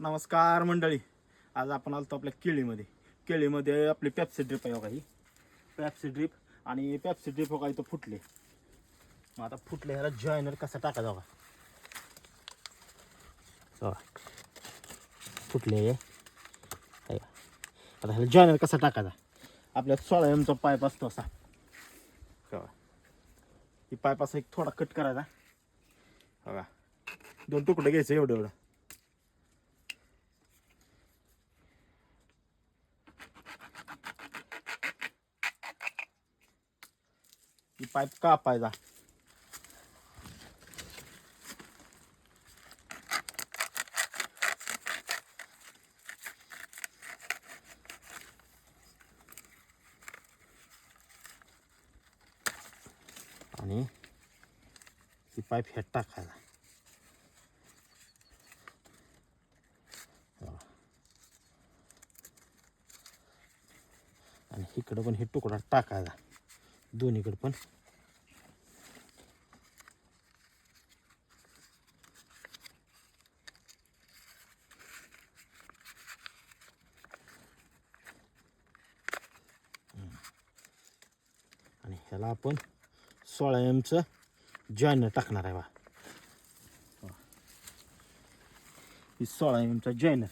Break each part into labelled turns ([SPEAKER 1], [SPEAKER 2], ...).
[SPEAKER 1] नमस्कार मंडळी. आज आपण आलतो आपल्या केळीमध्ये आपली पेप्सी ड्रिप आहे बघा. ही पेप्सी ड्रिप आणि पेप्सी ड्रिप बघा इथं फुटले. मग आता फुटले ह्याला जॉईनर कसा टाकायचा बघा. फुटले आता ह्याला जॉईनर कसा टाकायचा. आपल्या 16 mm चा पाईप असतो असा. ही पाईप असा एक थोडा कट करायचा बघा. 2 तुकडे घ्यायचे एवढं. ही पाईप कापायचा. आणि ही पाईप ह्यात टाकायला. आणि इकडं पण हे तुकडा टाकायचा दोन्हीकडे पण. आणि ह्याला आपण 16 mm चं जॉईनर टाकणार आहे बा. ही 16 mm चा जॉईनर.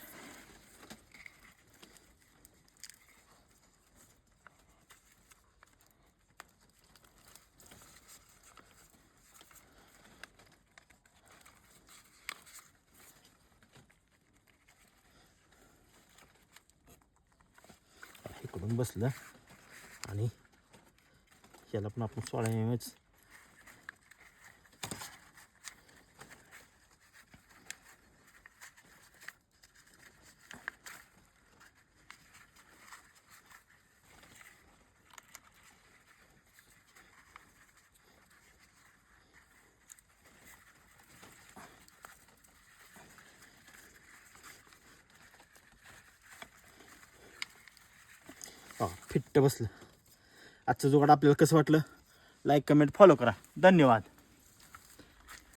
[SPEAKER 1] इकडून बसलं आणि ह्याला पण आपण 16 mm फिट्ट बसलं. आजचं जुगाड आपल्याला कसं वाटलं, लाईक कमेंट फॉलो करा. धन्यवाद.